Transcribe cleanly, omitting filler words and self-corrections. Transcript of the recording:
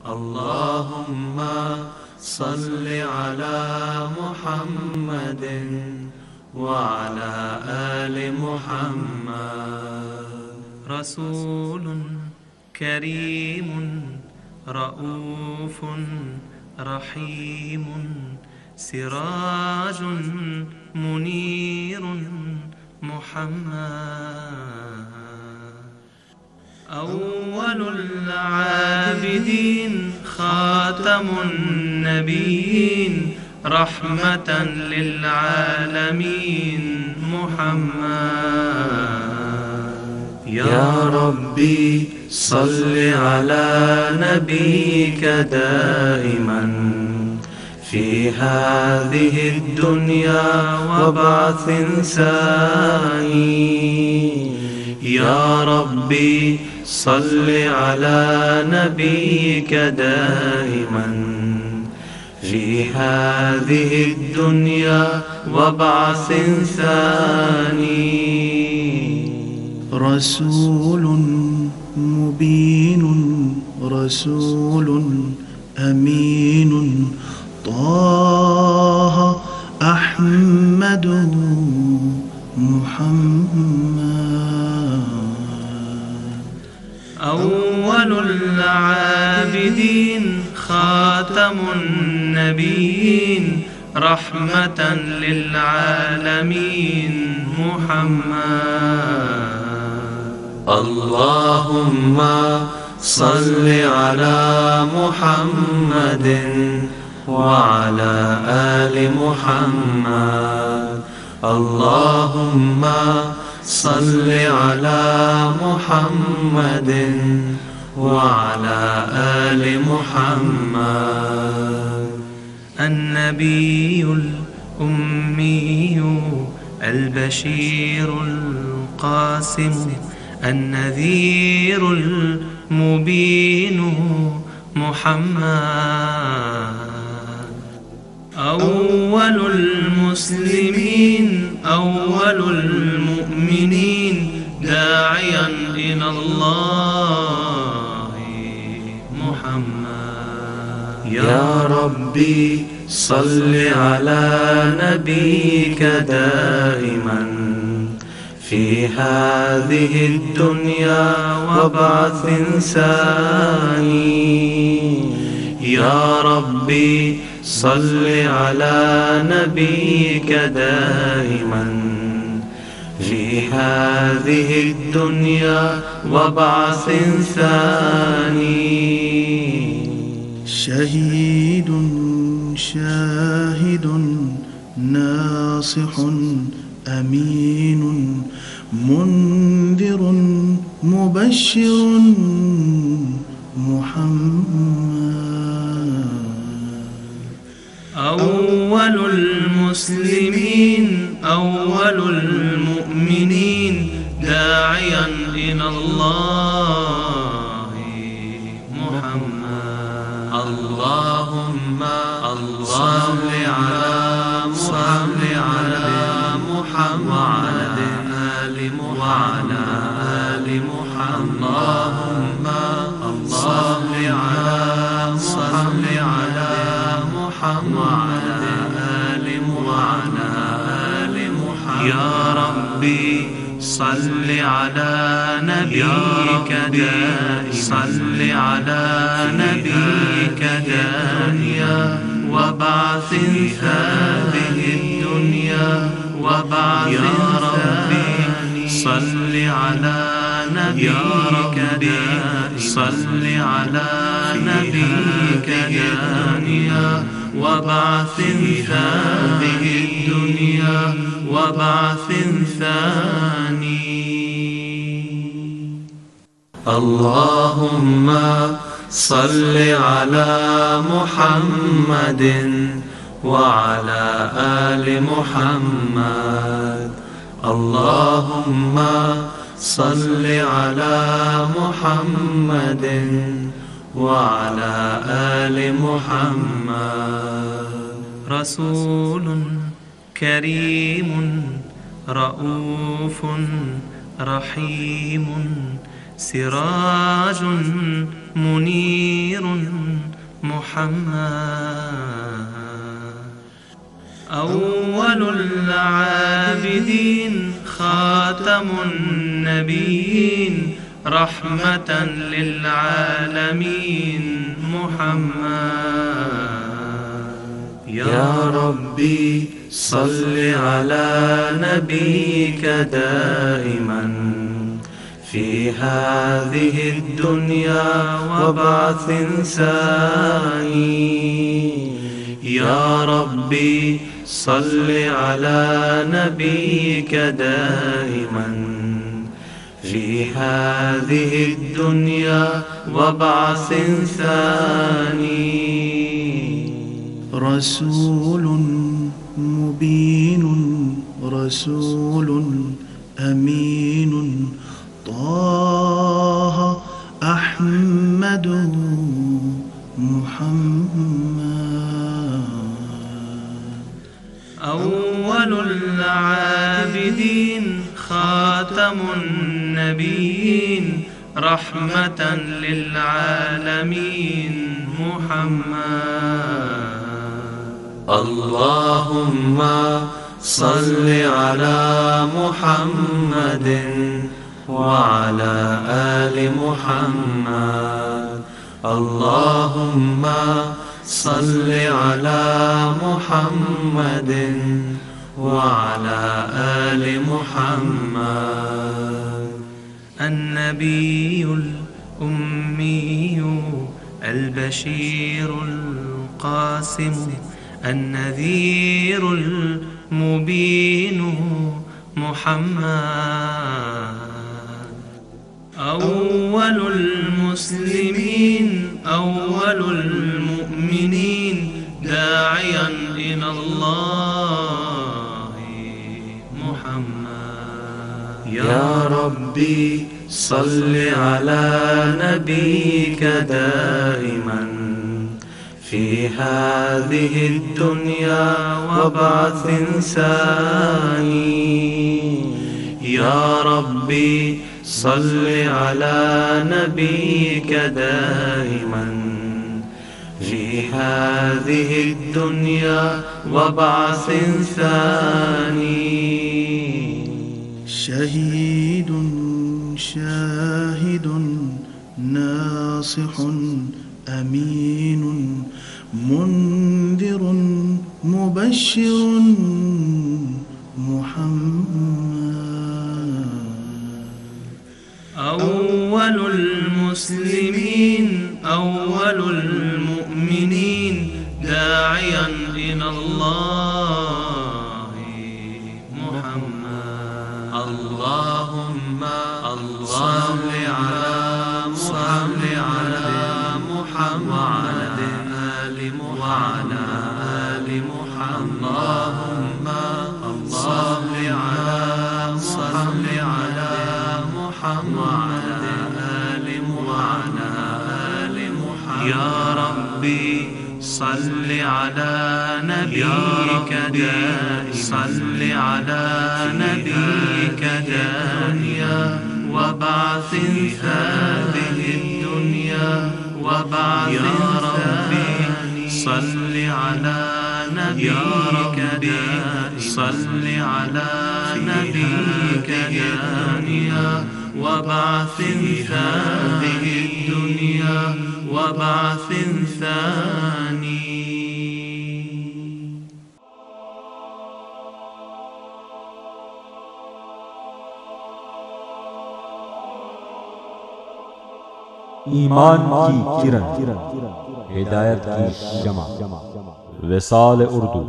اللهم صل على محمد وعلى آل محمد. رسول كريم رؤوف رحيم سراج منير محمد. أول العابدين خاتم النبيين رحمة للعالمين محمد. يا ربي صل على نبيك دائما في هذه الدنيا وبعث ثاني. يا ربي صل على نبيك دائما في هذه الدنيا وبعث ثاني. رسول مبين رسول أمين طه أحمد محمد. أول العابدين خاتم النبيين رحمة للعالمين محمد. اللهم صل على محمد وعلى آل محمد. اللهم صل على محمد وعلى آل محمد. النبي الأمي البشير القاسم النذير المبين محمد. أول المسلمين أول المؤمنين داعيا إلى الله محمد. يا ربي صل على نبيك دائما في هذه الدنيا وبعث ثاني. يا ربي صل على نبيك دائما في هذه الدنيا وبعث ثاني. شهيد شاهد ناصح أمين منذر مبشر محمد. أول المسلمين أول المؤمنين داعيا إلى الله محمد. اللهم صل على محمد وعلى آل محمد. اللهم صل على محمد وعلى آل محمد. يا ربي صل على نبيك صل على نبيك دانيا وبعث هذه الدنيا وبعث ثاني. صل على نبيك صل على نبيك دانيا وبعث هذه الدنيا وبعث ثاني. اللهم صل على محمد وعلى آل محمد. اللهم صل على محمد وعلى آل محمد. رسول كريم رؤوف رحيم سراج منير محمد. أول العابدين خاتم النبيين رحمة للعالمين محمد. يا ربي صل على نبيك دائما في هذه الدنيا وبعث ثاني. يا ربي صل على نبيك دائما في هذه الدنيا وبعث ثاني. رسول مبين رسول أمين طه أحمد محمد. أول العابدين خاتم النبيين رحمة للعالمين محمد. اللهم صل على محمد وعلى آل محمد. اللهم صل على محمد وعلى آل محمد. النبي الأمي البشير القاسم النذير المبين محمد. أول المسلمين أول المؤمنين داعيا إلى الله محمد. يا ربي صل على نبيك دائما في هذه الدنيا وبعث ثاني. يا ربي صل على نبيك دائما في هذه الدنيا وبعث ثاني. شهيد شاهد ناصح أمين منذر مبشر محمد. أول المسلمين أول المؤمنين داعيا إلى الله محمد. اللهم صل على محمد وعلى آل محمد. اللهم صل على محمد وعلى آل محمد. يا ربي صل على نبيك صل على نبيك دانيا وبعث هذه الدنيا وبعث. يا ربي صل على نبيك صل على نبيك دانيا وبعث هذه الدنيا وبعث ثاني. ایمان کی کرن ہدایت کی شمع وصال اردو